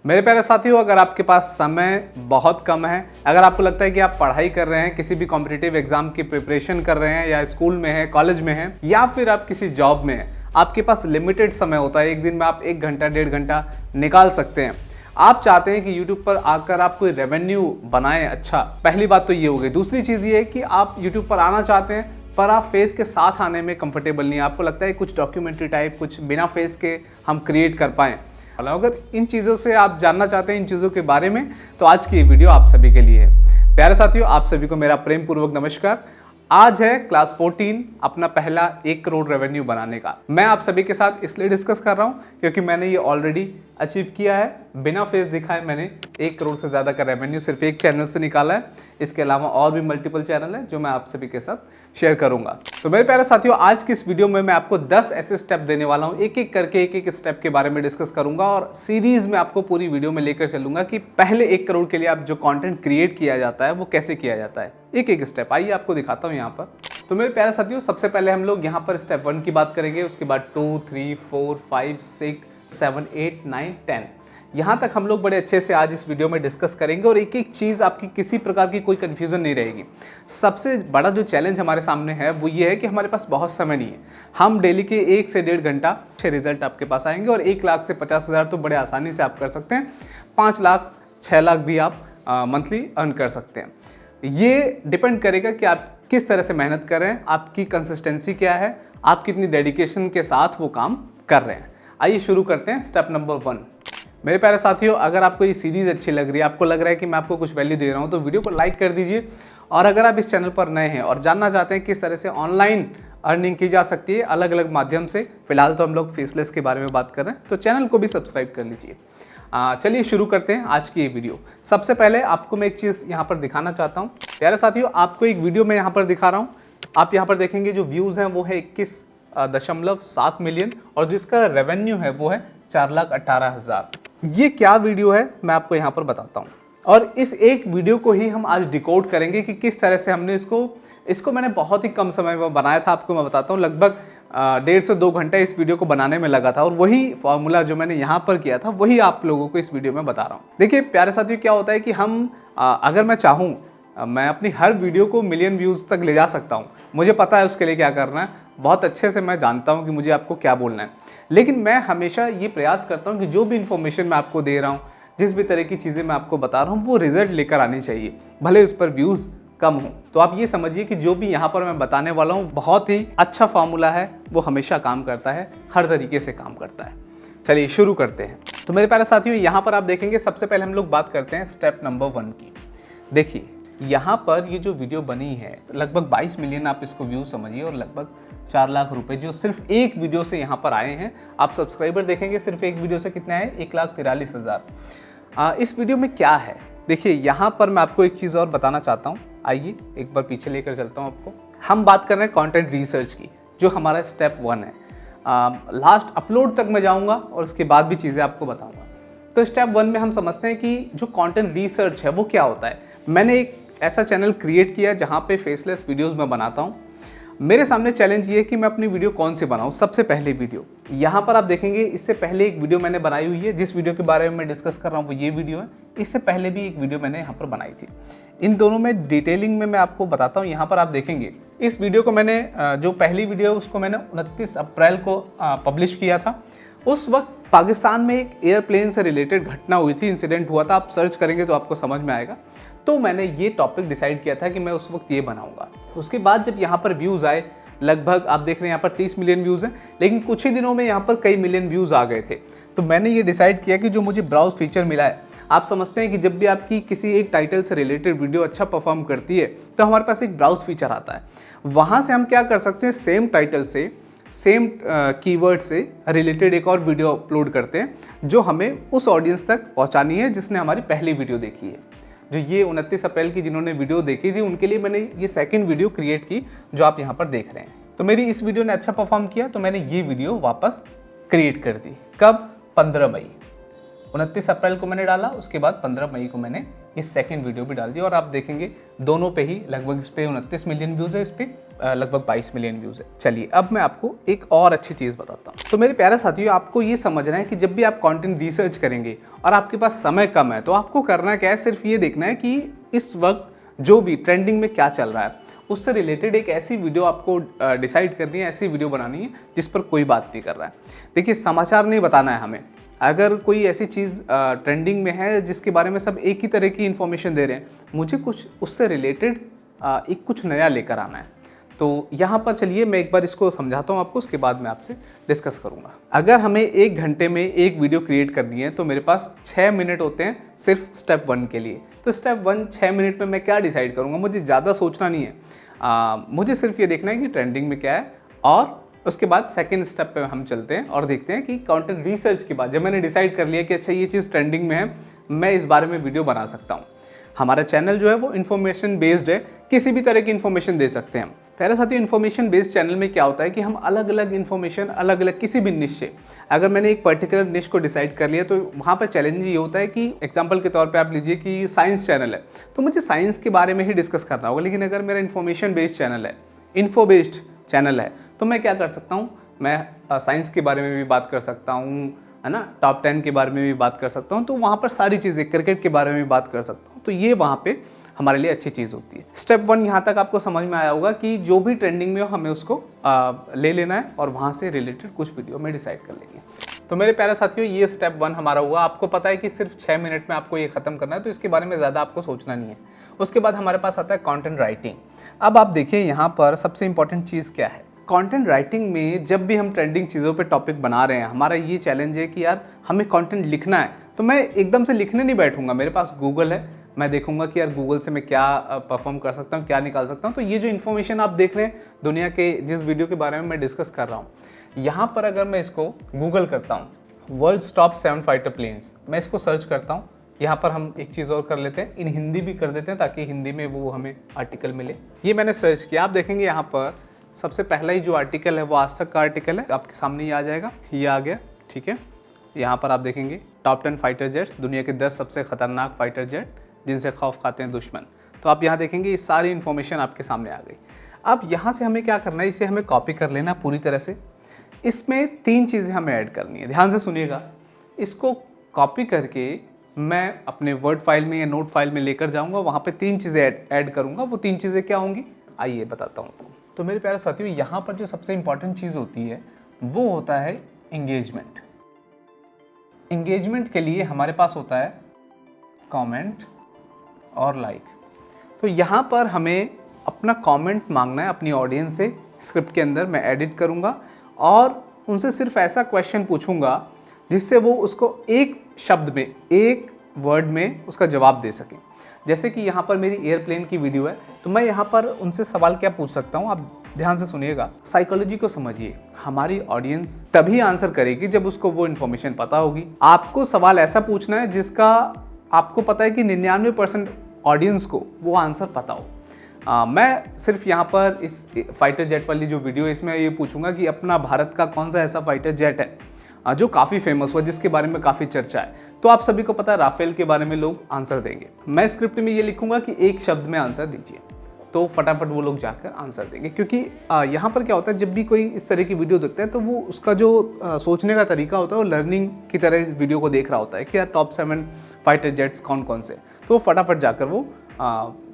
मेरे प्यारे साथियों, अगर आपके पास समय बहुत कम है, अगर आपको लगता है कि आप पढ़ाई कर रहे हैं, किसी भी कॉम्पिटिटिव एग्जाम की प्रिपरेशन कर रहे हैं, या स्कूल में है, कॉलेज में है, या फिर आप किसी जॉब में हैं, आपके पास लिमिटेड समय होता है, एक दिन में आप 1 घंटा 1.5 घंटा निकाल सकते हैं। आप चाहते हैं कि यूट्यूब पर आकर आप कोई रेवेन्यू बनाएं, अच्छा, पहली बात तो ये हो गई। दूसरी चीज़ ये है कि आप यूट्यूब पर आना चाहते हैं पर आप फेस के साथ आने में कंफर्टेबल नहीं है, आपको लगता है कुछ डॉक्यूमेंट्री टाइप कुछ बिना फेस के हम क्रिएट कर पाएँ। अगर इन चीज़ों से आप जानना चाहते हैं, इन चीज़ों के बारे में, तो आज की ये वीडियो आप सभी के लिए है। प्यारे साथियों, आप सभी को मेरा प्रेम पूर्वक नमस्कार। आज है क्लास 14 अपना पहला 1 करोड़ रेवेन्यू बनाने का। मैं आप सभी के साथ इसलिए डिस्कस कर रहा हूँ क्योंकि मैंने ये ऑलरेडी अचीव किया है। बिना फेस दिखाए मैंने 1 करोड़ से ज़्यादा का रेवेन्यू सिर्फ एक चैनल से निकाला है। इसके अलावा और भी मल्टीपल चैनल है जो मैं आप सभी के साथ शेयर करूंगा। तो मेरे प्यारे साथियों, आज की इस वीडियो में मैं आपको 10 ऐसे स्टेप देने वाला हूं, एक एक करके एक एक स्टेप के बारे में डिस्कस करूंगा और सीरीज में आपको पूरी वीडियो में लेकर चलूंगा कि पहले 1 करोड़ के लिए आप जो कंटेंट क्रिएट किया जाता है वो कैसे किया जाता है। एक एक स्टेप आइए आपको दिखाता हूं यहाँ पर। तो मेरे प्यारे साथियों, सबसे पहले हम लोग यहाँ पर स्टेप 1 की बात करेंगे, उसके बाद 2, 3, 4, 5, 6, 7, 8, 9, 10 यहाँ तक हम लोग बड़े अच्छे से आज इस वीडियो में डिस्कस करेंगे और एक एक चीज़ आपकी किसी प्रकार की कोई कन्फ्यूज़न नहीं रहेगी। सबसे बड़ा जो चैलेंज हमारे सामने है वो ये है कि हमारे पास बहुत समय नहीं है। हम डेली के 1 से 1.5 घंटा अच्छे रिजल्ट आपके पास आएंगे और 1 लाख से 50,000 तो बड़े आसानी से आप कर सकते हैं। 5 लाख 6 लाख भी आप मंथली अर्न कर सकते हैं। ये डिपेंड करेगा कि आप किस तरह से मेहनत कर रहे हैं, आपकी कंसिस्टेंसी क्या है, आप कितनी डेडिकेशन के साथ वो काम कर रहे हैं। आइए शुरू करते हैं स्टेप नंबर 1। मेरे प्यारे साथियों, अगर आपको ये सीरीज़ अच्छी लग रही है, आपको लग रहा है कि मैं आपको कुछ वैल्यू दे रहा हूँ, तो वीडियो को लाइक कर दीजिए। और अगर आप इस चैनल पर नए हैं और जानना चाहते हैं किस तरह से ऑनलाइन अर्निंग की जा सकती है अलग अलग माध्यम से, फिलहाल तो हम लोग फेसलेस के बारे में बात कर रहे हैं, तो चैनल को भी सब्सक्राइब कर लीजिए। चलिए शुरू करते हैं आज की ये वीडियो। सबसे पहले आपको मैं एक चीज़ यहाँ पर दिखाना चाहता हूँ। प्यारे साथियों, आपको एक वीडियो मैं यहाँ पर दिखा रहा हूँ। आप यहाँ पर देखेंगे जो व्यूज़ हैं वो है 21.7 मिलियन और जिसका रेवेन्यू है वो है 4,18,000। ये क्या वीडियो है मैं आपको यहाँ पर बताता हूँ और इस एक वीडियो को ही हम आज डिकोड करेंगे कि किस तरह से हमने इसको मैंने बहुत ही कम समय में बनाया था। आपको मैं बताता हूँ, लगभग 1.5 से 2 घंटे इस वीडियो को बनाने में लगा था और वही फॉर्मूला जो मैंने यहाँ पर किया था वही आप लोगों को इस वीडियो में बता रहा हूँ। देखिए प्यारे साथियों, क्या होता है कि हम अगर मैं चाहूँ मैं अपनी हर वीडियो को मिलियन व्यूज़ तक ले जा सकता हूँ। मुझे पता है उसके लिए क्या करना है, बहुत अच्छे से मैं जानता हूँ कि मुझे आपको क्या बोलना है। लेकिन मैं हमेशा ये प्रयास करता हूँ कि जो भी इन्फॉर्मेशन मैं आपको दे रहा हूँ, जिस भी तरह की चीज़ें मैं आपको बता रहा हूँ, वो रिजल्ट लेकर आनी चाहिए, भले उस पर व्यूज़ कम हो। तो आप ये समझिए कि जो भी यहाँ पर मैं बताने वाला हूँ बहुत ही अच्छा फार्मूला है, वो हमेशा काम करता है, हर तरीके से काम करता है। चलिए शुरू करते हैं। तो मेरे प्यारे साथियों, यहाँ पर आप देखेंगे सबसे पहले हम लोग बात करते हैं स्टेप नंबर 1 की। देखिए यहाँ पर ये जो वीडियो बनी है लगभग 22 मिलियन आप इसको व्यू समझिए और लगभग 4 लाख रुपए जो सिर्फ एक वीडियो से यहाँ पर आए हैं। आप सब्सक्राइबर देखेंगे सिर्फ एक वीडियो से कितने आए, 1,43,000। इस वीडियो में क्या है, देखिए यहाँ पर मैं आपको एक चीज़ और बताना चाहता हूँ। आइए एक बार पीछे लेकर चलता हूँ आपको। हम बात कर रहे हैं कंटेंट रिसर्च की, जो हमारा स्टेप 1 है। लास्ट अपलोड तक मैं जाऊँगा और उसके बाद भी चीज़ें आपको बताऊँगा। तो स्टेप 1 में हम समझते हैं कि जो कंटेंट रिसर्च है वो क्या होता है। मैंने एक ऐसा चैनल क्रिएट किया जहाँ पे फेसलेस वीडियोस मैं बनाता हूँ। मेरे सामने चैलेंज ये है कि मैं अपनी वीडियो कौन सी बनाऊँ। सबसे पहले वीडियो यहाँ पर आप देखेंगे, इससे पहले एक वीडियो मैंने बनाई हुई है, जिस वीडियो के बारे में मैं डिस्कस कर रहा हूँ वो ये वीडियो है। इससे पहले भी एक वीडियो मैंने यहाँ पर बनाई थी। इन दोनों में डिटेलिंग में मैं आपको बताता हूँ। यहाँ पर आप देखेंगे इस वीडियो को मैंने जो पहली वीडियो है उसको मैंने 29 अप्रैल को पब्लिश किया था। उस वक्त पाकिस्तान में एक एयरप्लेन से रिलेटेड घटना हुई थी, इंसिडेंट हुआ था। आप सर्च करेंगे तो आपको समझ में आएगा। तो मैंने ये टॉपिक डिसाइड किया था कि मैं उस वक्त ये बनाऊंगा। उसके बाद जब यहाँ पर व्यूज़ आए, लगभग आप देख रहे हैं यहाँ पर 30 मिलियन व्यूज़ हैं, लेकिन कुछ ही दिनों में यहाँ पर कई मिलियन व्यूज़ आ गए थे। तो मैंने ये डिसाइड किया कि जो मुझे ब्राउज फीचर मिला है, आप समझते हैं कि जब भी आपकी किसी एक टाइटल से रिलेटेड वीडियो अच्छा परफॉर्म करती है तो हमारे पास एक ब्राउज फीचर आता है। वहाँ से हम क्या कर सकते हैं, सेम टाइटल से सेम कीवर्ड से रिलेटेड एक और वीडियो अपलोड करते हैं जो हमें उस ऑडियंस तक पहुँचानी है जिसने हमारी पहली वीडियो देखी है। जो ये 29 अप्रैल की जिन्होंने वीडियो देखी थी उनके लिए मैंने ये सेकंड वीडियो क्रिएट की जो आप यहाँ पर देख रहे हैं। तो मेरी इस वीडियो ने अच्छा परफॉर्म किया तो मैंने ये वीडियो वापस क्रिएट कर दी। कब? 15 मई 29 अप्रैल को मैंने डाला, उसके बाद 15 मई को मैंने इस सेकंड वीडियो भी डाल दी और आप देखेंगे दोनों पे ही लगभग इस पे 29 मिलियन व्यूज़ है, इस पे लगभग 22 मिलियन व्यूज़ है। चलिए अब मैं आपको एक और अच्छी चीज़ बताता हूँ। तो मेरे प्यारे साथियों, आपको ये समझना है कि जब भी आप कंटेंट रिसर्च करेंगे और आपके पास समय कम है, तो आपको करना क्या है, सिर्फ ये देखना है कि इस वक्त जो भी ट्रेंडिंग में क्या चल रहा है उससे रिलेटेड एक ऐसी वीडियो आपको डिसाइड करनी है, ऐसी वीडियो बनानी है जिस पर कोई बात नहीं कर रहा है। देखिए, समाचार नहीं बताना है हमें। अगर कोई ऐसी चीज़ ट्रेंडिंग में है जिसके बारे में सब एक ही तरह की इन्फॉर्मेशन दे रहे हैं, मुझे कुछ उससे रिलेटेड एक कुछ नया लेकर आना है। तो यहाँ पर चलिए मैं एक बार इसको समझाता हूँ आपको, उसके बाद मैं आपसे डिस्कस करूँगा। अगर हमें 1 घंटे में एक वीडियो क्रिएट करनी है तो मेरे पास 6 मिनट होते हैं सिर्फ स्टेप 1 के लिए। तो स्टेप 1 6 मिनट में मैं क्या डिसाइड करूँगा, मुझे ज़्यादा सोचना नहीं है। मुझे सिर्फ ये देखना है कि ट्रेंडिंग में क्या है, और उसके बाद सेकंड स्टेप पे हम चलते हैं और देखते हैं कि कंटेंट रिसर्च के बाद जब मैंने डिसाइड कर लिया कि अच्छा ये चीज़ ट्रेंडिंग में है, मैं इस बारे में वीडियो बना सकता हूँ। हमारा चैनल जो है वो इन्फॉर्मेशन बेस्ड है, किसी भी तरह की इन्फॉर्मेशन दे सकते हैं। पहले साथियों, इन्फॉर्मेशन बेस्ड चैनल में क्या होता है कि हम अलग अलग इन्फॉर्मेशन अलग अलग किसी भी निश से, अगर मैंने एक पर्टिकुलर निश को डिसाइड कर लिया तो वहाँ पर चैलेंज ये होता है कि एग्जांपल के तौर पे आप लीजिए कि साइंस चैनल है, तो मुझे साइंस के बारे में ही डिस्कस करना होगा। लेकिन अगर मेरा इन्फॉर्मेशन बेस्ड चैनल है, इन्फो बेस्ड चैनल है, तो मैं क्या कर सकता हूँ, मैं साइंस के बारे में भी बात कर सकता हूँ, है ना, टॉप 10 के बारे में भी बात कर सकता हूँ। तो वहाँ पर सारी चीज़ें, क्रिकेट के बारे में भी बात कर सकता हूँ। तो ये वहाँ पे हमारे लिए अच्छी चीज़ होती है। स्टेप 1 यहाँ तक आपको समझ में आया होगा कि जो भी ट्रेंडिंग में हो हमें उसको ले लेना है और वहाँ से रिलेटेड कुछ वीडियो में डिसाइड कर लेंगे। तो मेरे प्यारे साथियों, ये स्टेप 1 हमारा हुआ। आपको पता है कि सिर्फ 6 मिनट में आपको ये खत्म करना है, तो इसके बारे में ज़्यादा आपको सोचना नहीं है। उसके बाद हमारे पास आता है कंटेंट राइटिंग। अब आप देखिए यहाँ पर सबसे इंपॉर्टेंट चीज़ क्या है। कंटेंट राइटिंग में जब भी हम ट्रेंडिंग चीज़ों पे टॉपिक बना रहे हैं, हमारा ये चैलेंज है कि यार हमें कंटेंट लिखना है। तो मैं एकदम से लिखने नहीं बैठूंगा, मेरे पास गूगल है, मैं देखूंगा कि यार गूगल से मैं क्या परफॉर्म कर सकता हूँ, क्या निकाल सकता हूँ। तो ये जो इन्फॉर्मेशन आप देख रहे हैं दुनिया के जिस वीडियो के बारे में मैं डिस्कस कर रहा हूँ, यहाँ पर अगर मैं इसको गूगल करता हूँ, वर्ल्ड्स टॉप 7 फाइटर प्लेन्स, मैं इसको सर्च करता हूँ। यहाँ पर हम एक चीज़ और कर लेते हैं, इन हिंदी भी कर देते हैं ताकि हिंदी में वो हमें आर्टिकल मिले। ये मैंने सर्च किया, आप देखेंगे यहाँ पर सबसे पहला ही जो आर्टिकल है वो आज तक का आर्टिकल है, आपके सामने ही आ जाएगा, ये आ गया, ठीक है। यहाँ पर आप देखेंगे टॉप 10 फाइटर जेट्स, दुनिया के 10 सबसे खतरनाक फाइटर जेट जिनसे खौफ खाते हैं दुश्मन। तो आप यहाँ देखेंगे ये सारी इन्फॉर्मेशन आपके सामने आ गई। अब यहाँ से हमें क्या करना है, इसे हमें कॉपी कर लेना पूरी तरह से। इसमें 3 चीज़ें हमें ऐड करनी है, ध्यान से सुनिएगा। इसको कॉपी करके मैं अपने वर्ड फाइल में या नोट फाइल में लेकर जाऊँगा, वहाँ पर 3 चीज़ें ऐड करूँगा। वो 3 चीज़ें क्या होंगी, आइए बताता हूँ। तो मेरे प्यारे साथियों, यहाँ पर जो सबसे इंपॉर्टेंट चीज़ होती है वो होता है इंगेजमेंट। इंगेजमेंट के लिए हमारे पास होता है कमेंट और लाइक। तो यहाँ पर हमें अपना कमेंट मांगना है अपनी ऑडियंस से। स्क्रिप्ट के अंदर मैं एडिट करूँगा और उनसे सिर्फ ऐसा क्वेश्चन पूछूंगा जिससे वो उसको एक शब्द में, एक वर्ड में उसका जवाब दे सकें। जैसे कि यहाँ पर मेरी एयरप्लेन की वीडियो है, तो मैं यहाँ पर उनसे सवाल क्या पूछ सकता हूँ, आप ध्यान से सुनिएगा। साइकोलॉजी को समझिए, हमारी ऑडियंस तभी आंसर करेगी जब उसको वो इन्फॉर्मेशन पता होगी। आपको सवाल ऐसा पूछना है जिसका आपको पता है कि 99% ऑडियंस को वो आंसर पता हो। मैं सिर्फ यहाँ पर इस फाइटर जेट वाली जो वीडियो है इसमें ये पूछूंगा कि अपना भारत का कौन सा ऐसा फाइटर जेट है जो काफ़ी फेमस हुआ, जिसके बारे में काफ़ी चर्चा है। तो आप सभी को पता है राफेल के बारे में लोग आंसर देंगे। मैं स्क्रिप्ट में ये लिखूंगा कि एक शब्द में आंसर दीजिए, तो फटाफट वो लोग जाकर आंसर देंगे। क्योंकि यहाँ पर क्या होता है, जब भी कोई इस तरह की वीडियो देखता है तो वो उसका जो सोचने का तरीका होता है वो लर्निंग की तरह इस वीडियो को देख रहा होता है कि यार टॉप 7 फाइटर जेट्स कौन कौन से, तो वो फटाफट जाकर वो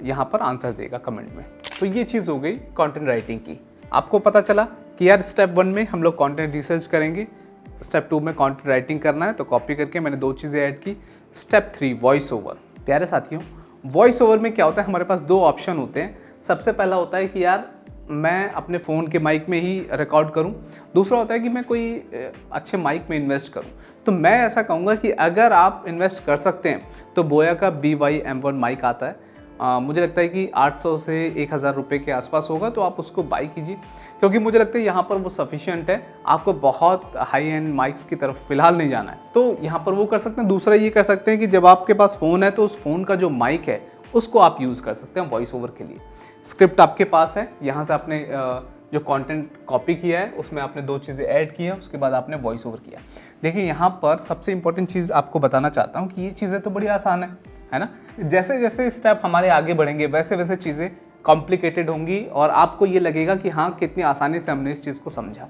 यहाँ पर आंसर देगा कमेंट में। तो ये चीज़ हो गई कंटेंट राइटिंग की। आपको पता चला कि यार स्टेप 1 में हम लोग कंटेंट रिसर्च करेंगे, स्टेप 2 में कंटेंट राइटिंग करना है, तो कॉपी करके मैंने 2 चीज़ें ऐड की। Step 3 voice over. प्यारे साथियों, वॉइस ओवर में क्या होता है, हमारे पास 2 ऑप्शन होते हैं। सबसे पहला होता है कि यार मैं अपने फ़ोन के माइक में ही रिकॉर्ड करूं, दूसरा होता है कि मैं कोई अच्छे माइक में इन्वेस्ट करूं। तो मैं ऐसा कहूँगा कि अगर आप इन्वेस्ट कर सकते हैं तो बोया का BY-M1 माइक आता है, मुझे लगता है कि 800 से 1000 रुपये के आसपास होगा, तो आप उसको बाई कीजिए, क्योंकि मुझे लगता है यहाँ पर वो सफिशिएंट है। आपको बहुत हाई एंड माइक्स की तरफ फिलहाल नहीं जाना है, तो यहाँ पर वो कर सकते हैं। दूसरा ये कर सकते हैं कि जब आपके पास फ़ोन है तो उस फ़ोन का जो माइक है उसको आप यूज़ कर सकते हैं वॉइस ओवर के लिए। स्क्रिप्ट आपके पास है, यहाँ से आपने जो कंटेंट कॉपी किया है उसमें आपने 2 चीज़ें ऐड की है, उसके बाद आपने वॉइस ओवर किया। देखिए यहाँ पर सबसे इंपॉर्टेंट चीज़ आपको बताना चाहता हूँ कि ये चीज़ें तो बड़ी आसान है ना। जैसे जैसे स्टेप हमारे आगे बढ़ेंगे वैसे वैसे चीज़ें कॉम्प्लिकेटेड होंगी और आपको ये लगेगा कि हाँ कितनी आसानी से हमने इस चीज़ को समझा।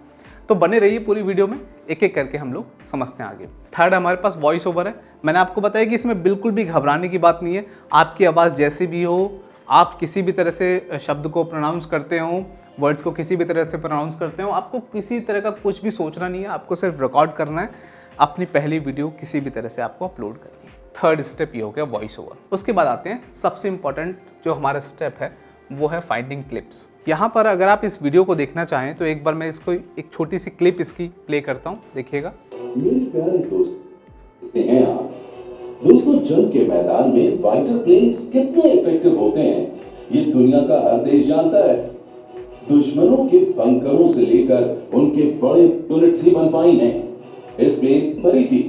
तो बने रहिए पूरी वीडियो में, एक एक करके हम लोग समझते हैं आगे। थर्ड हमारे पास वॉइस ओवर है। मैंने आपको बताया कि इसमें बिल्कुल भी घबराने की बात नहीं है। आपकी आवाज़ जैसी भी हो, आप किसी भी तरह से शब्द को प्रोनाउंस करते हो, वर्ड्स को किसी भी तरह से प्रोनाउंस करते हो, आपको किसी तरह का कुछ भी सोचना नहीं है, आपको सिर्फ रिकॉर्ड करना है, अपनी पहली वीडियो किसी भी तरह से आपको अपलोड करनी है। थर्ड स्टेप ये हो गया वॉइस ओवर। उसके बाद आते हैं सबसे इंपॉर्टेंट जो हमारा स्टेप है वो है फाइंडिंग क्लिप्स। यहाँ पर अगर आप इस वीडियो को देखना चाहें तो एक बार मैं इसको एक छोटी सी क्लिप इसकी प्ले करता हूँ, देखिएगा। मेरे प्यारे दोस्त, कैसे हैं आप? दोस्तों, जंग के मैदान में फाइटर प्लेन्स कितने इफेक्टिव होते हैं ये दुनिया का हर देश जानता है। दुश्मनों के बंकरों से लेकर उनके बड़े यूनिट्स ही बन पाई हैं। इस प्लेन बनी थी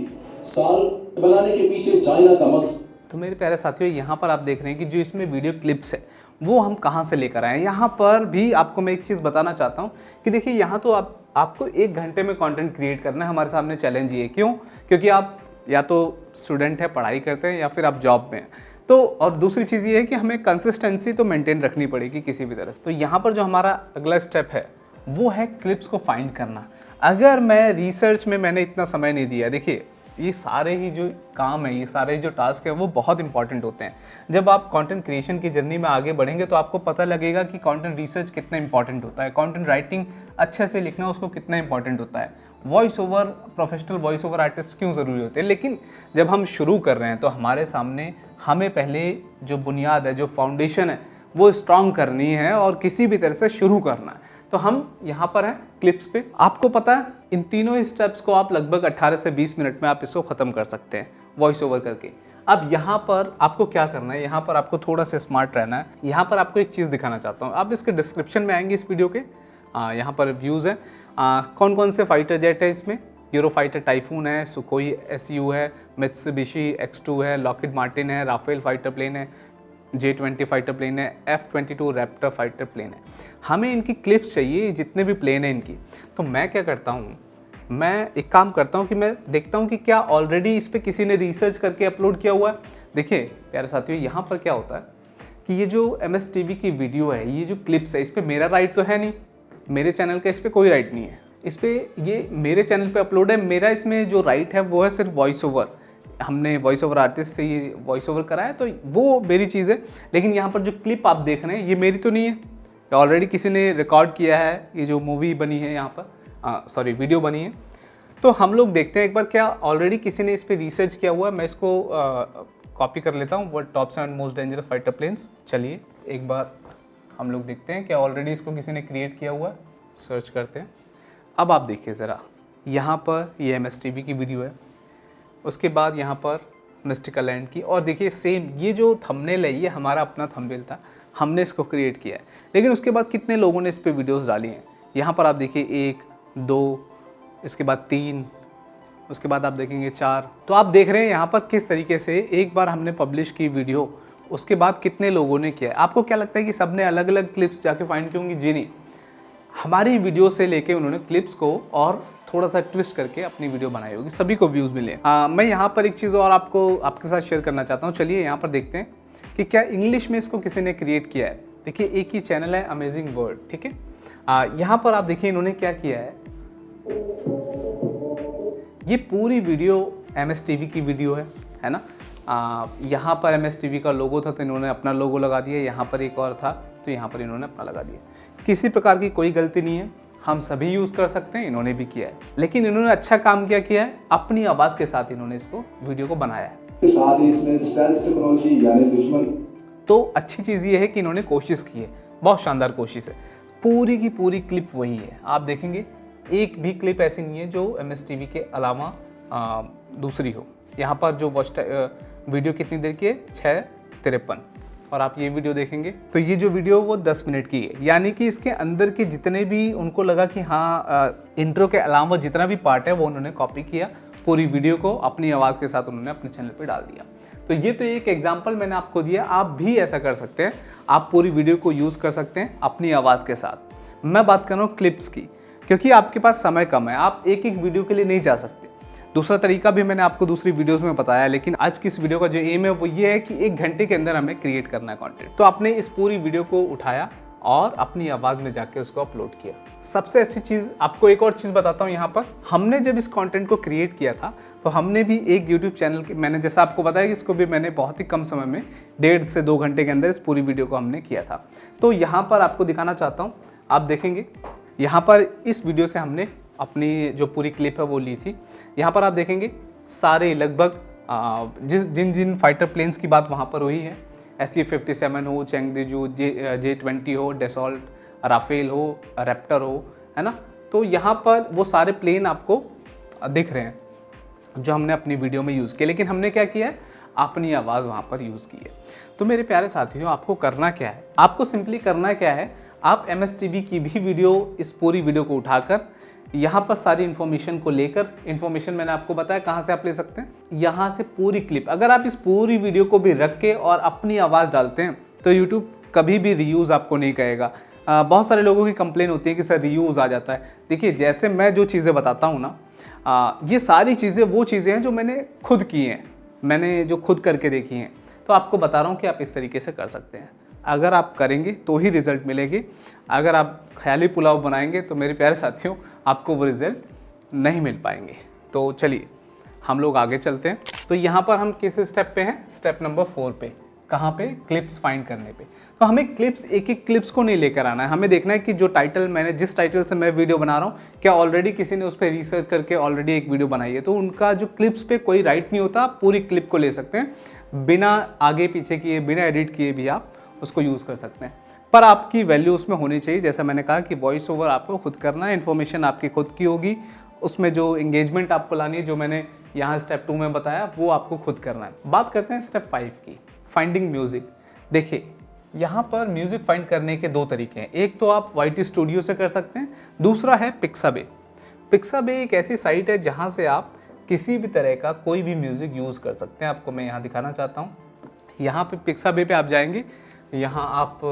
साल बनाने के पीछे चाइना का मकसद। तो मेरे प्यारे साथियों, यहाँ पर आप देख रहे हैं कि जो इसमें वीडियो क्लिप्स है वो हम कहाँ से लेकर आए हैं। यहाँ पर भी आपको मैं एक चीज़ बताना चाहता हूँ कि देखिए यहाँ तो आपको 1 घंटे में कंटेंट क्रिएट करना है। हमारे सामने चैलेंज ये है, क्यों? क्योंकि आप या तो स्टूडेंट है, पढ़ाई करते हैं, या फिर आप जॉब में हैं। तो और दूसरी चीज़ ये है कि हमें कंसिस्टेंसी तो मेंटेन रखनी पड़ेगी किसी भी तरह से। तो यहाँ पर जो हमारा अगला स्टेप है वो है क्लिप्स को फाइंड करना। अगर मैं रिसर्च में मैंने इतना समय नहीं दिया, देखिए ये सारे ही जो काम है, ये सारे जो टास्क है वो बहुत इंपॉर्टेंट होते हैं। जब आप कंटेंट क्रिएशन की जर्नी में आगे बढ़ेंगे तो आपको पता लगेगा कि कंटेंट रिसर्च कितना इंपॉर्टेंट होता है, कंटेंट राइटिंग अच्छे से लिखना उसको कितना इंपॉर्टेंट होता है, voice over, professional voice over artist क्यों ज़रूरी होते हैं। लेकिन जब हम शुरू कर रहे हैं तो हमारे सामने हमें पहले जो बुनियाद है, जो फाउंडेशन है वो स्ट्रॉन्ग करनी है और किसी भी तरह से शुरू करना है। तो हम यहाँ पर हैं क्लिप्स पे। आपको पता है इन तीनों स्टेप्स को आप लगभग 18 से 20 मिनट में आप इसको ख़त्म कर सकते हैं वॉइस ओवर करके। अब यहाँ पर आपको क्या करना है, यहाँ पर आपको थोड़ा सा स्मार्ट रहना है। यहाँ पर आपको एक चीज़ दिखाना चाहता हूँ। आप इसके डिस्क्रिप्शन में आएंगे इस वीडियो के, यहाँ पर व्यूज़ है, कौन कौन से फाइटर जेट है इसमें। यूरोफाइटर टाइफून है, सुकोई SU है, मित्सुबिशी X2 है, लॉकहीड मार्टिन है, राफेल फाइटर प्लेन है, J-20 फाइटर प्लेन है, F-22 रैप्टर फाइटर प्लेन है। हमें इनकी क्लिप्स चाहिए, जितने भी प्लेन हैं इनकी। तो मैं क्या करता हूँ, मैं एक काम करता हूँ कि मैं देखता हूँ कि क्या ऑलरेडी इस पर किसी ने रिसर्च करके अपलोड किया हुआ है। देखिए प्यारे साथियों, यहाँ पर क्या होता है कि ये जो MSTV की वीडियो है, ये जो क्लिप्स है, इस पर मेरा राइट तो है नहीं, मेरे चैनल का इस पर कोई राइट नहीं है। इस पर ये मेरे चैनल पर अपलोड है, मेरा इसमें जो राइट है वो है सिर्फ वॉइस ओवर। हमने वॉइस ओवर आर्टिस्ट से ये वॉइस ओवर करा है तो वो मेरी चीज़ है। लेकिन यहाँ पर जो क्लिप आप देख रहे हैं ये मेरी तो नहीं है, ऑलरेडी किसी ने रिकॉर्ड किया है। ये जो मूवी बनी है यहाँ पर, सॉरी वीडियो बनी है, तो हम लोग देखते हैं एक बार क्या ऑलरेडी किसी ने इस पर रिसर्च किया हुआ है। मैं इसको कॉपी कर लेता हूँ, world top 7 most dangerous fighter planes. चलिए एक बार हम लोग देखते हैं क्या ऑलरेडी इसको किसी ने क्रिएट किया हुआ है। सर्च करते हैं। अब आप देखिए ज़रा, यहाँ पर ये MSTV की वीडियो है, उसके बाद यहाँ पर मिस्टिकल लैंड की, और देखिए सेम ये जो थंबनेल है ये हमारा अपना थंबनेल था, हमने इसको क्रिएट किया है। लेकिन उसके बाद कितने लोगों ने इस पे वीडियोस डाली हैं। यहाँ पर आप देखिए 1, 2, इसके बाद 3, उसके बाद आप देखेंगे 4। तो आप देख रहे हैं यहाँ पर किस तरीके से एक बार हमने पब्लिश की वीडियो, उसके बाद कितने लोगों ने किया है। आपको क्या लगता है कि सब ने अलग अलग क्लिप्स जाके फाइंड की होंगी? जी नहीं, हमारी वीडियो से लेके उन्होंने क्लिप्स को और थोड़ा सा ट्विस्ट करके अपनी वीडियो बनाई होगी, सभी को व्यूज़ मिले। मैं यहाँ पर एक चीज़ और आपके साथ शेयर करना चाहता हूँ। चलिए यहाँ पर देखते हैं कि क्या इंग्लिश में इसको किसी ने क्रिएट किया है। देखिए एक ही चैनल है, अमेजिंग वर्ल्ड, ठीक है। यहाँ पर आप देखिए इन्होंने क्या किया है, ये पूरी वीडियो MSTV की वीडियो है ना। यहाँ पर MSTV का लोगो था तो इन्होंने अपना लोगो लगा दिया, यहाँ पर एक और था तो यहाँ पर इन्होंने अपना लगा दिया। किसी प्रकार की कोई गलती नहीं है, हम सभी यूज़ कर सकते हैं, इन्होंने भी किया है। लेकिन इन्होंने अच्छा काम क्या किया है, अपनी आवाज़ के साथ इन्होंने इसको वीडियो को बनाया है। साथ ही इसमें स्टेल्थ टेक्नोलॉजी यानी दुश्मन, तो अच्छी चीज़ ये है कि इन्होंने कोशिश की है, बहुत शानदार कोशिश है। पूरी की पूरी क्लिप वही है, आप देखेंगे एक भी क्लिप ऐसी नहीं है जो MSTV के अलावा दूसरी हो। यहाँ पर जो वीडियो कितनी देर की है, 6:53, और आप ये वीडियो देखेंगे तो ये जो वीडियो वो 10 मिनट की है। यानी कि इसके अंदर के जितने भी उनको लगा कि हाँ इंट्रो के अलावा जितना भी पार्ट है वो उन्होंने कॉपी किया, पूरी वीडियो को अपनी आवाज़ के साथ उन्होंने अपने चैनल पे डाल दिया। तो ये तो एक एग्जांपल मैंने आपको दिया, आप भी ऐसा कर सकते हैं। आप पूरी वीडियो को यूज़ कर सकते हैं अपनी आवाज़ के साथ। मैं बात कर रहा हूँ क्लिप्स की, क्योंकि आपके पास समय कम है, आप एक एक वीडियो के लिए नहीं जा सकते। दूसरा तरीका भी मैंने आपको दूसरी वीडियोस में बताया, लेकिन आज की इस वीडियो का जो एम है वो ये है कि 1 घंटे के अंदर हमें क्रिएट करना है कंटेंट। तो आपने इस पूरी वीडियो को उठाया और अपनी आवाज़ में जाके उसको अपलोड किया। सबसे अच्छी चीज़, आपको एक और चीज़ बताता हूँ यहाँ पर, हमने जब इस कंटेंट को क्रिएट किया था तो हमने भी एक यूट्यूब चैनल के, मैंने जैसा आपको बताया कि इसको भी मैंने बहुत ही कम समय में 1.5 से 2 घंटे के अंदर इस पूरी वीडियो को हमने किया था। तो यहाँ पर आपको दिखाना चाहता हूँ, आप देखेंगे यहाँ पर इस वीडियो से हमने अपनी जो पूरी क्लिप है वो ली थी। यहाँ पर आप देखेंगे सारे लगभग जिन फाइटर प्लेन्स की बात वहाँ पर हुई है, SU-57 हो, चैंगदेजू, J-20 हो, डैसॉल्ट, राफेल हो, रैप्टर हो, है ना। तो यहाँ पर वो सारे प्लेन आपको दिख रहे हैं जो हमने अपनी वीडियो में यूज़ किए, लेकिन हमने क्या किया है, अपनी आवाज़ वहाँ पर यूज़ की है। तो मेरे प्यारे साथियों, आपको करना क्या है, आपको सिंपली करना क्या है, आप MSTV की भी वीडियो, इस पूरी वीडियो को उठाकर यहाँ पर सारी इन्फॉर्मेशन को लेकर, इन्फॉर्मेशन मैंने आपको बताया कहाँ से आप ले सकते हैं, यहाँ से पूरी क्लिप, अगर आप इस पूरी वीडियो को भी रख के और अपनी आवाज़ डालते हैं तो यूट्यूब कभी भी रीयूज़ आपको नहीं कहेगा। बहुत सारे लोगों की कंप्लेन होती है कि सर रीयूज़ आ जाता है। देखिए, जैसे मैं जो चीज़ें बताता हूँ ना, ये सारी चीज़ें वो चीज़ें हैं जो मैंने खुद की हैं, मैंने जो खुद करके देखी हैं। तो आपको बता रहा हूँ कि आप इस तरीके से कर सकते हैं। अगर आप करेंगे तो ही रिज़ल्ट मिलेंगे, अगर आप ख्याली पुलाव बनाएंगे तो मेरे प्यारे साथियों आपको वो रिज़ल्ट नहीं मिल पाएंगे। तो चलिए हम लोग आगे चलते हैं। तो यहाँ पर हम किस स्टेप पे हैं, स्टेप नंबर 4 पे। कहाँ पे, क्लिप्स फाइंड करने पे। तो हमें क्लिप्स, एक एक क्लिप्स को नहीं लेकर आना है, हमें देखना है कि जो टाइटल मैंने, जिस टाइटल से मैं वीडियो बना रहा हूँ, क्या ऑलरेडी किसी ने उस पर रिसर्च करके ऑलरेडी एक वीडियो बनाई है। तो उनका जो क्लिप्स पे कोई राइट नहीं होता, आप पूरी क्लिप को ले सकते हैं बिना आगे पीछे किए, बिना एडिट किए भी आप उसको यूज़ कर सकते हैं। पर आपकी वैल्यू उसमें होनी चाहिए, जैसा मैंने कहा कि वॉइस ओवर आपको खुद करना है, इन्फॉर्मेशन आपकी खुद की होगी, उसमें जो एंगेजमेंट आपको लानी है, जो मैंने यहाँ स्टेप 2 में बताया, वो आपको खुद करना है। बात करते हैं स्टेप 5 की, फाइंडिंग म्यूज़िक। देखिए, यहाँ पर म्यूज़िक फाइंड करने के 2 तरीके हैं। एक तो आप YT स्टूडियो से कर सकते हैं, दूसरा है पिक्साबे। पिक्साबे एक ऐसी साइट है जहाँ से आप किसी भी तरह का कोई भी म्यूज़िक यूज़ कर सकते हैं। आपको मैं यहाँ दिखाना चाहता हूँ। यहाँ पे पिक्साबे पे आप जाएंगे, यहाँ आप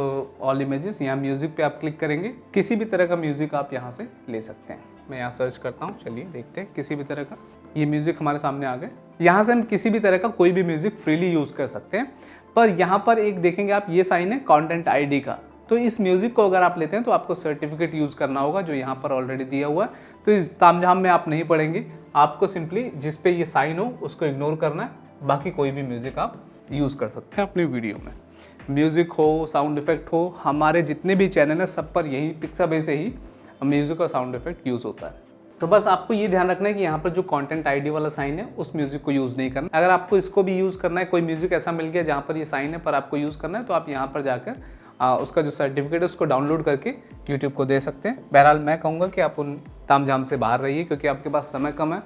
ऑल इमेजेस, यहाँ म्यूज़िक पे आप क्लिक करेंगे, किसी भी तरह का म्यूज़िक आप यहाँ से ले सकते हैं। मैं यहाँ सर्च करता हूँ, चलिए देखते हैं किसी भी तरह का। ये म्यूज़िक हमारे सामने आ गए। यहाँ से हम किसी भी तरह का कोई भी म्यूज़िक फ्रीली यूज़ कर सकते हैं। पर यहाँ पर एक देखेंगे आप, ये साइन है कंटेंट ID का। तो इस म्यूज़िक को अगर आप लेते हैं तो आपको सर्टिफिकेट यूज़ करना होगा, जो यहाँ पर ऑलरेडी दिया हुआ है। तो इस तामझाम में आप नहीं पढ़ेंगे, आपको सिंपली जिस पे ये साइन हो उसको इग्नोर करना है। बाकी कोई भी म्यूज़िक आप यूज़ कर सकते हैं अपनी वीडियो में। म्यूज़िक हो, साउंड इफेक्ट हो, हमारे जितने भी चैनल हैं सब पर यही पिक्साबे से ही म्यूज़िक और साउंड इफेक्ट यूज़ होता है। तो बस आपको ये ध्यान रखना है कि यहाँ पर जो कंटेंट ID वाला साइन है उस म्यूज़िक को यूज़ नहीं करना। अगर आपको इसको भी यूज़ करना है, कोई म्यूज़िक ऐसा मिल गया जहाँ पर ये साइन है पर आपको यूज़ करना है, तो आप यहाँ पर जाकर उसका जो सर्टिफिकेट है उसको डाउनलोड करके यूट्यूब को दे सकते हैं। बहरहाल मैं कहूँगा कि आप उन तामझाम से बाहर रहिए, क्योंकि आपके पास समय कम है,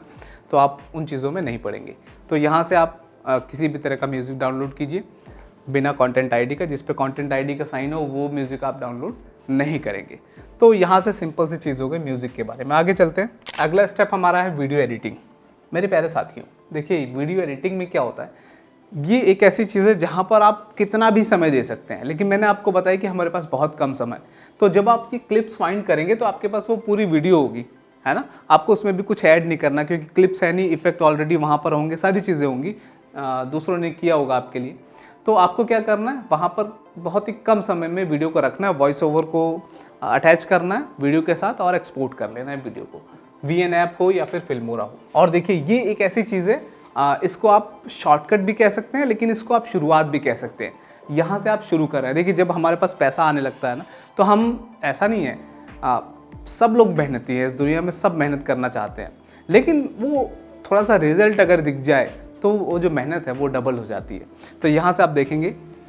तो आप उन चीज़ों में नहीं पड़ेंगे। तो यहाँ से आप किसी भी तरह का म्यूज़िक डाउनलोड कीजिए बिना कंटेंट ID का, जिस पे कंटेंट ID का साइन हो वो म्यूज़िक आप डाउनलोड नहीं करेंगे। तो यहाँ से सिंपल सी चीज़ हो गई म्यूज़िक के बारे में। आगे चलते हैं। अगला स्टेप हमारा है वीडियो एडिटिंग। मेरे प्यारे साथियों, देखिए वीडियो एडिटिंग में क्या होता है, ये एक ऐसी चीज़ है जहाँ पर आप कितना भी समय दे सकते हैं, लेकिन मैंने आपको बताया कि हमारे पास बहुत कम समय। तो जब आप ये क्लिप्स फाइंड करेंगे तो आपके पास वो पूरी वीडियो होगी, है ना। आपको उसमें भी कुछ ऐड नहीं करना, क्योंकि क्लिप्स है नहीं, इफेक्ट ऑलरेडी वहाँ पर होंगे, सारी चीज़ें होंगी, दूसरों ने किया होगा आपके लिए। तो आपको क्या करना है, वहाँ पर बहुत ही कम समय में वीडियो को रखना है, वॉइस ओवर को अटैच करना है वीडियो के साथ और एक्सपोर्ट कर लेना है वीडियो को, VN ऐप हो या फिर फिल्मोरा हो। और देखिए, ये एक ऐसी चीज़ है, इसको आप शॉर्टकट भी कह सकते हैं, लेकिन इसको आप शुरुआत भी कह सकते हैं। यहाँ से आप शुरू कर रहे हैं। देखिए, जब हमारे पास पैसा आने लगता है ना, तो हम, ऐसा नहीं है, सब लोग मेहनती है इस दुनिया में, सब मेहनत करना चाहते हैं, लेकिन वो थोड़ा सा रिजल्ट अगर दिख जाए तो वो जो मेहनत है वो डबल हो जाती है। तो यहाँ से आप देखेंगे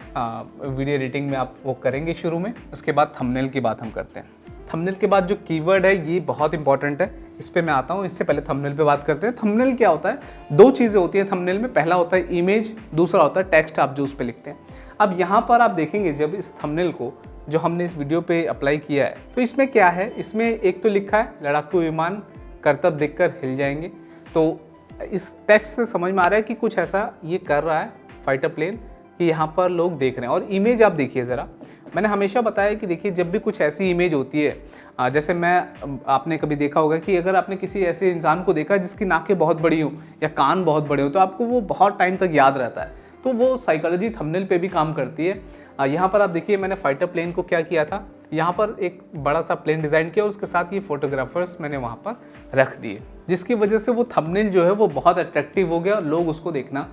वीडियो एडिटिंग में आप वो करेंगे शुरू में। उसके बाद थंबनेल की बात हम करते हैं। थंबनेल के बाद जो कीवर्ड है ये बहुत इंपॉर्टेंट है, इस पे मैं आता हूँ। इससे पहले थंबनेल पे बात करते हैं। थंबनेल क्या होता है, 2 चीज़ें होती हैं थंबनेल में। पहला होता है इमेज, दूसरा होता है टेक्स्ट आप जो उस पर लिखते हैं। अब यहाँ पर आप देखेंगे, जब इस थंबनेल को जो हमने इस वीडियो पे अप्लाई किया है, तो इसमें क्या है, इसमें एक तो लिखा है लड़ाकू विमान करतब देखकर हिल जाएंगे। तो इस टेक्स्ट से समझ में आ रहा है कि कुछ ऐसा ये कर रहा है फाइटर प्लेन, कि यहाँ पर लोग देख रहे हैं। और इमेज आप देखिए ज़रा, मैंने हमेशा बताया कि देखिए जब भी कुछ ऐसी इमेज होती है, जैसे आपने कभी देखा होगा कि अगर आपने किसी ऐसे इंसान को देखा जिसकी नाकें बहुत बड़ी हो या कान बहुत बड़े हो तो आपको वो बहुत टाइम तक याद रहता है। तो वो साइकोलॉजी थंबनेल पे भी काम करती है। यहाँ पर आप देखिए मैंने फाइटर प्लेन को क्या किया था, यहाँ पर एक बड़ा सा प्लेन डिज़ाइन किया और उसके साथ ये फोटोग्राफर्स मैंने वहाँ पर रख दिए, जिसकी वजह से वो थंबनेल जो है वो बहुत अट्रैक्टिव हो गया। लोग उसको देखना,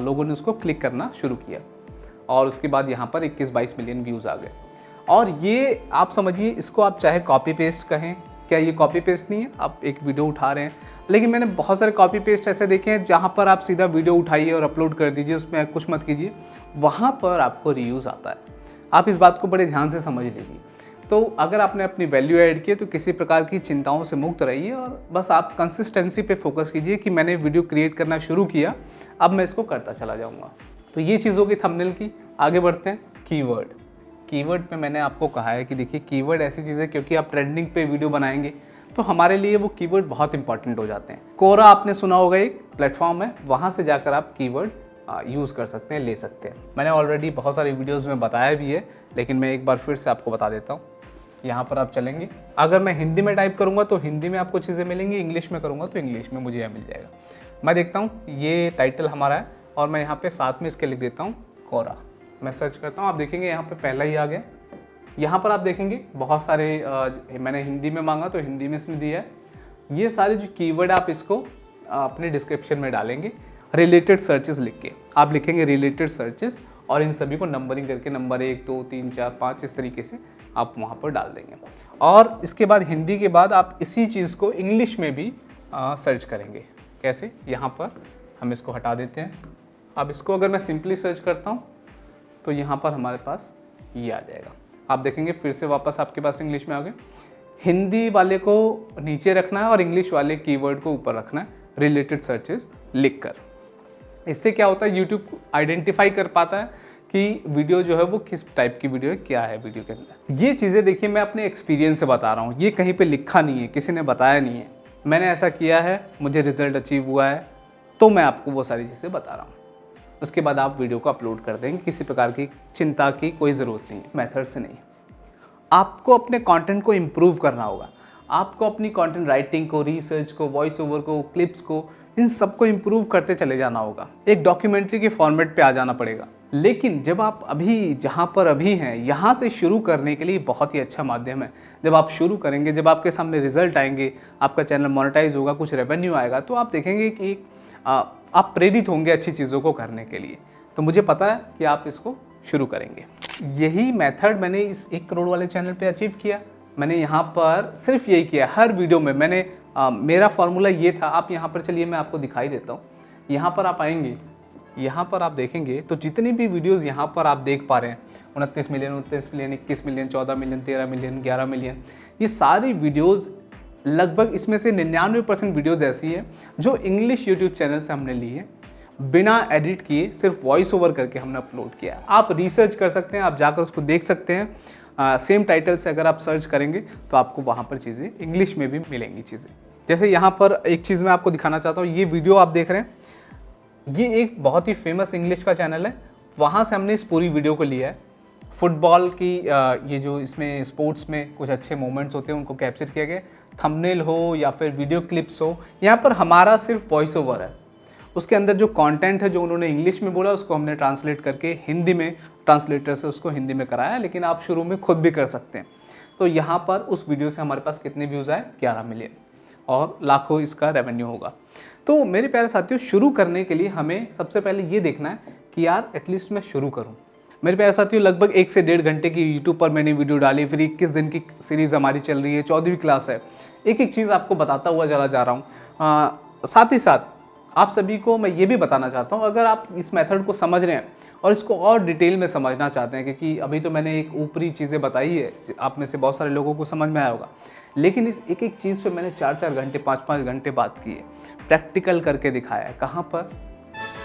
लोगों ने उसको क्लिक करना शुरू किया और उसके बाद यहाँ पर 21-22 मिलियन व्यूज़ आ गए। और ये आप समझिए, इसको आप चाहे कॉपी पेस्ट कहें, क्या ये कॉपी पेस्ट नहीं है? आप एक वीडियो उठा रहे हैं, लेकिन मैंने बहुत सारे कॉपी पेस्ट ऐसे देखे हैं जहाँ पर आप सीधा वीडियो उठाइए और अपलोड कर दीजिए, उसमें कुछ मत कीजिए, वहाँ पर आपको रीयूज़ आता है। आप इस बात को बड़े ध्यान से समझ लीजिए। तो अगर आपने अपनी वैल्यू ऐड की है तो किसी प्रकार की चिंताओं से मुक्त रहिए और बस आप कंसिस्टेंसी पे फोकस कीजिए कि मैंने वीडियो क्रिएट करना शुरू किया, अब मैं इसको करता चला जाऊँगा। तो ये चीज़ होगी थंबनेल की। आगे बढ़ते हैं कीवर्ड। कीवर्ड पे मैंने आपको कहा है कि देखिए कीवर्ड ऐसी चीज़ है, क्योंकि आप ट्रेंडिंग पे वीडियो बनाएंगे तो हमारे लिए वो कीवर्ड बहुत इंपॉर्टेंट हो जाते हैं। कोरा आपने सुना होगा, एक प्लेटफॉर्म है, वहाँ से जाकर आप कीवर्ड यूज़ कर सकते हैं, ले सकते हैं। मैंने ऑलरेडी बहुत सारी वीडियोज़ में बताया भी है, लेकिन मैं एक बार फिर से आपको बता देता हूँ। यहाँ पर आप चलेंगे, अगर मैं हिंदी में टाइप करूँगा तो हिंदी में आपको चीज़ें मिलेंगी, इंग्लिश में करूँगा तो इंग्लिश में मुझे यह मिल जाएगा। मैं देखता हूँ ये टाइटल हमारा है और मैं यहाँ पे साथ में इसके लिख देता हूँ कोरा। मैं सर्च करता हूँ, आप देखेंगे यहाँ पे पहला ही आ गया। यहाँ पर आप देखेंगे बहुत सारे मैंने हिंदी में मांगा तो हिंदी में इसने दिया है। ये सारे जो कीवर्ड आप इसको अपने डिस्क्रिप्शन में डालेंगे, रिलेटेड सर्चेस लिख के आप लिखेंगे रिलेटेड सर्चेस, और इन सभी को नंबरिंग करके नंबर 1 2 3 4 5 इस तरीके से आप वहाँ पर डाल देंगे। और इसके बाद हिंदी के बाद आप इसी चीज़ को इंग्लिश में भी सर्च करेंगे। कैसे? यहाँ पर हम इसको हटा देते हैं। अब इसको अगर मैं सिंपली सर्च करता हूँ तो यहाँ पर हमारे पास ये आ जाएगा। आप देखेंगे फिर से वापस आपके पास इंग्लिश में आ गए। हिंदी वाले को नीचे रखना है और इंग्लिश वाले कीवर्ड को ऊपर रखना है, रिलेटेड सर्चेस लिखकर। इससे क्या होता है, यूट्यूब आइडेंटिफाई कर पाता है कि वीडियो जो है वो किस टाइप की वीडियो है, क्या है वीडियो के अंदर। ये चीज़ें देखिए मैं अपने एक्सपीरियंस से बता रहा हूँ, ये कहीं पे लिखा नहीं है, किसी ने बताया नहीं है, मैंने ऐसा किया है, मुझे रिजल्ट अचीव हुआ है, तो मैं आपको वो सारी चीज़ें बता रहा हूँ। उसके बाद आप वीडियो को अपलोड कर देंगे, किसी प्रकार की चिंता की कोई ज़रूरत नहीं है, मेथड से नहीं। आपको अपने कंटेंट को इम्प्रूव करना होगा, आपको अपनी कंटेंट राइटिंग को, रिसर्च को, वॉइस ओवर को, क्लिप्स को, इन सबको इम्प्रूव करते चले जाना होगा। एक डॉक्यूमेंट्री के फॉर्मेट पे आ जाना पड़ेगा। लेकिन जब आप अभी जहाँ पर अभी हैं, यहाँ से शुरू करने के लिए बहुत ही अच्छा माध्यम है। जब आप शुरू करेंगे, जब आपके सामने रिजल्ट आएंगे, आपका चैनल मोनेटाइज होगा, कुछ रेवेन्यू आएगा, तो आप देखेंगे कि आप प्रेरित होंगे अच्छी चीज़ों को करने के लिए। तो मुझे पता है कि आप इसको शुरू करेंगे। यही मेथड मैंने इस 1 करोड़ वाले चैनल पे अचीव किया। मैंने यहाँ पर सिर्फ यही किया, हर वीडियो में मैंने मेरा फार्मूला ये था। आप यहाँ पर चलिए मैं आपको दिखाई देता हूँ। यहाँ पर आप आएंगे, यहाँ पर आप देखेंगे तो जितनी भी वीडियोस यहाँ पर आप देख पा रहे हैं, 29 million, 29 million, 21 million, 14 million, 13 million, 11 million, ये सारी वीडियोस लगभग इसमें से 99% वीडियोस ऐसी है जो इंग्लिश यूट्यूब चैनल से हमने ली है, बिना एडिट किए, सिर्फ वॉइस ओवर करके हमने अपलोड किया। आप रिसर्च कर सकते हैं, आप जाकर उसको देख सकते हैं। सेम टाइटल से अगर आप सर्च करेंगे तो आपको वहाँ पर चीज़ें इंग्लिश में भी मिलेंगी चीज़ें। जैसे यहाँ पर एक चीज़ मैं आपको दिखाना चाहता हूँ, ये वीडियो आप देख रहे हैं, ये एक बहुत ही फेमस इंग्लिश का चैनल है, वहाँ से हमने इस पूरी वीडियो को लिया है। फुटबॉल की ये जो इसमें स्पोर्ट्स में कुछ अच्छे मोमेंट्स होते हैं उनको कैप्चर किया गया, थंबनेल हो या फिर वीडियो क्लिप्स हो। यहाँ पर हमारा सिर्फ वॉइस ओवर है, उसके अंदर जो कंटेंट है जो उन्होंने इंग्लिश में बोला उसको हमने ट्रांसलेट करके हिंदी में, ट्रांसलेटर से उसको हिंदी में कराया, लेकिन आप शुरू में खुद भी कर सकते हैं। तो यहाँ पर उस वीडियो से हमारे पास कितने व्यूज़ आए, 11 मिलियन, और लाखों इसका रेवेन्यू होगा। तो मेरे प्यारे साथियों, शुरू करने के लिए हमें सबसे पहले ये देखना है कि यार एटलीस्ट मैं शुरू करूं। मेरे प्यारे साथियों, लगभग 1 से 1.5 घंटे की यूट्यूब पर मैंने वीडियो डाली, फिर 21 दिन की सीरीज़ हमारी चल रही है, 14वीं क्लास है। एक एक चीज़ आपको बताता हुआ चला जा रहा हूँ। साथ ही साथ आप सभी को मैं ये भी बताना चाहता हूँ, अगर आप इस मेथड को समझ रहे हैं और इसको और डिटेल में समझना चाहते हैं, क्योंकि अभी तो मैंने एक ऊपरी चीज़ें बताई है, आप में से बहुत सारे लोगों को समझ में आया होगा, लेकिन इस एक एक चीज़ पे मैंने 4-4 घंटे, 5-5 घंटे बात की है, प्रैक्टिकल करके दिखाया है। कहाँ पर?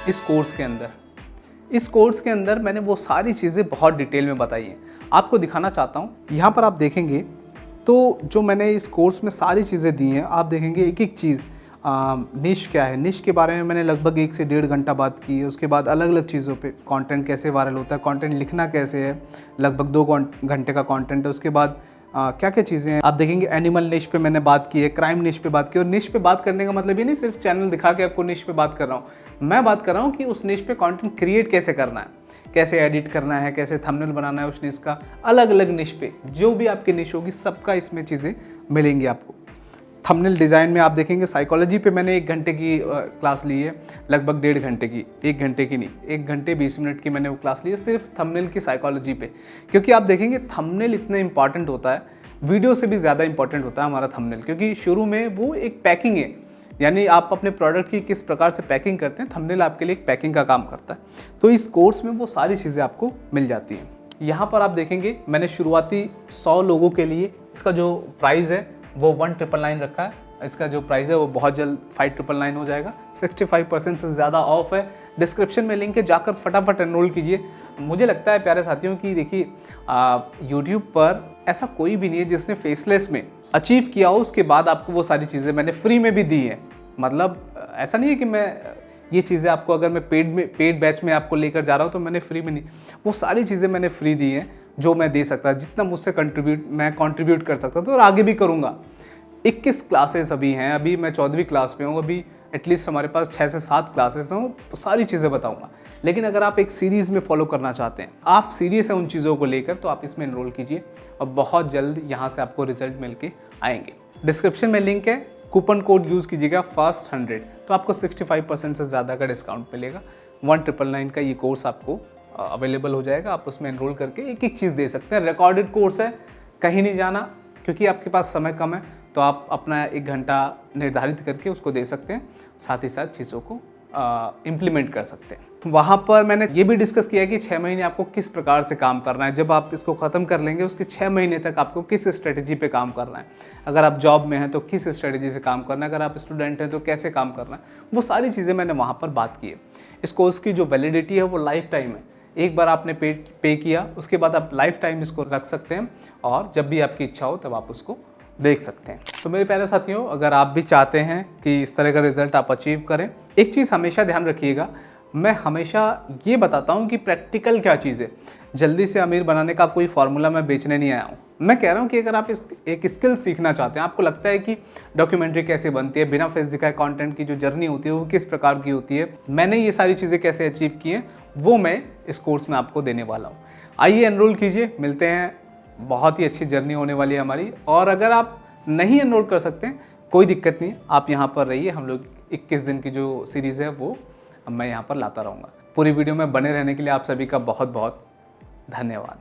इस कोर्स के अंदर। इस कोर्स के अंदर मैंने वो सारी चीज़ें बहुत डिटेल में बताई हैं, आपको दिखाना चाहता हूँ। यहाँ पर आप देखेंगे तो जो मैंने इस कोर्स में सारी चीज़ें दी हैं, आप देखेंगे एक एक चीज़ निश क्या है, निश के बारे में मैंने लगभग 1 से 1.5 घंटा बात की है। उसके बाद अलग अलग चीज़ों पे कंटेंट कैसे वायरल होता है, कंटेंट लिखना कैसे है, लगभग 2 घंटे का कंटेंट है। उसके बाद क्या क्या चीज़ें हैं आप देखेंगे। एनिमल निश पे मैंने बात की है, क्राइम निश पे बात की। और निश पे बात करने का मतलब ये नहीं सिर्फ चैनल दिखा के आपको निश पे बात कर रहा हूँ, मैं बात कर रहा हूँ कि उस निश पे कंटेंट क्रिएट कैसे करना है, कैसे एडिट करना है, कैसे थंबनेल बनाना है उस निश का। अलग अलग निश पे जो भी आपकी निश होगी सबका इसमें चीज़ें मिलेंगी आपको। थंबनेल डिज़ाइन में आप देखेंगे साइकोलॉजी पे मैंने 1 घंटे की क्लास ली है, लगभग 1.5 घंटे की, 1 घंटे की नहीं, 1 घंटे 20 मिनट की मैंने वो क्लास ली है सिर्फ थंबनेल की साइकोलॉजी पे। क्योंकि आप देखेंगे थंबनेल इतना इंपॉर्टेंट होता है, वीडियो से भी ज़्यादा इंपॉर्टेंट होता है हमारा थंबनेल। क्योंकि शुरू में वो एक पैकिंग है, यानी आप अपने प्रोडक्ट की किस प्रकार से पैकिंग करते हैं, थंबनेल आपके लिए एक पैकिंग का काम करता है। तो इस कोर्स में वो सारी चीज़ें आपको मिल जाती हैं। यहाँ पर आप देखेंगे मैंने शुरुआती 100 लोगों के लिए इसका जो प्राइस है वो 1999 रखा है। इसका जो प्राइस है वो बहुत जल्द 5999 हो जाएगा। 65% से ज़्यादा ऑफ है। डिस्क्रिप्शन में लिंक है, जाकर फटाफट एनरोल कीजिए। मुझे लगता है प्यारे साथियों कि देखिए यूट्यूब पर ऐसा कोई भी नहीं है जिसने फेसलेस में अचीव किया हो उसके बाद आपको वो सारी चीज़ें मैंने फ्री में भी दी हैं। मतलब ऐसा नहीं है कि मैं ये चीज़ें आपको अगर मैं पेड बैच में आपको लेकर जा रहा हूँ तो मैंने फ्री में नहीं, वो सारी चीज़ें मैंने फ्री दी हैं जो मैं दे सकता, जितना मुझसे कंट्रीब्यूट कर सकता था और आगे भी करूँगा। 21 क्लासेस अभी हैं, अभी मैं 14वीं क्लास में हूँ, अभी एटलीस्ट हमारे पास 6 से 7 क्लासेस हैं, तो सारी चीज़ें बताऊँगा। लेकिन अगर आप एक सीरीज़ में फॉलो करना चाहते हैं, आप सीरियस हैं उन चीज़ों को लेकर, तो आप इसमें एनरोल कीजिए और बहुत जल्द यहाँ से आपको रिजल्ट मिल के आएंगे। डिस्क्रिप्शन में लिंक है, कूपन कोड यूज़ कीजिएगा फर्स्ट 100, तो आपको 65% से ज़्यादा का डिस्काउंट मिलेगा। 1999 का ये कोर्स आपको अवेलेबल हो जाएगा। आप उसमें एनरोल करके एक एक चीज़ दे सकते हैं। रिकॉर्डेड कोर्स है, कहीं नहीं जाना, क्योंकि आपके पास समय कम है तो आप अपना 1 घंटा निर्धारित करके उसको दे सकते हैं, साथ ही साथ चीज़ों को इम्प्लीमेंट कर सकते हैं। वहाँ पर मैंने ये भी डिस्कस किया कि 6 महीने आपको किस प्रकार से काम करना है। जब आप इसको ख़त्म कर लेंगे उसके 6 महीने तक आपको किस स्ट्रेटजी पे काम करना है। अगर आप जॉब में हैं तो किस स्ट्रेटजी से काम करना है, अगर आप स्टूडेंट हैं तो कैसे काम करना है, वो सारी चीज़ें मैंने वहाँ पर बात की है। इस कोर्स की जो वैलिडिटी है वो लाइफ टाइम है। एक बार आपने पे किया उसके बाद आप लाइफ टाइम इसको रख सकते हैं और जब भी आपकी इच्छा हो तब आप उसको देख सकते हैं। तो मेरे प्यारे साथियों, अगर आप भी चाहते हैं कि इस तरह का रिजल्ट आप अचीव करें, एक चीज़ हमेशा ध्यान रखिएगा, मैं हमेशा ये बताता हूँ कि प्रैक्टिकल क्या चीज़ है। जल्दी से अमीर बनाने का कोई फार्मूला मैं बेचने नहीं आया हूँ। मैं कह रहा हूँ कि अगर आप एक स्किल सीखना चाहते हैं, आपको लगता है कि डॉक्यूमेंट्री कैसे बनती है, बिना फेस दिखाए कंटेंट की जो जर्नी होती है वो किस प्रकार की होती है, मैंने ये सारी चीज़ें कैसे अचीव की हैं, वो मैं इस कोर्स में आपको देने वाला हूँ। आइए एनरोल कीजिए, मिलते हैं। बहुत ही अच्छी जर्नी होने वाली है हमारी। और अगर आप नहीं एनरोल कर सकते हैं कोई दिक्कत नहीं, आप यहाँ पर रहिए। हम लोग 21 दिन की जो सीरीज़ है वो मैं यहाँ पर लाता रहूँगा। पूरी वीडियो में बने रहने के लिए आप सभी का बहुत बहुत धन्यवाद।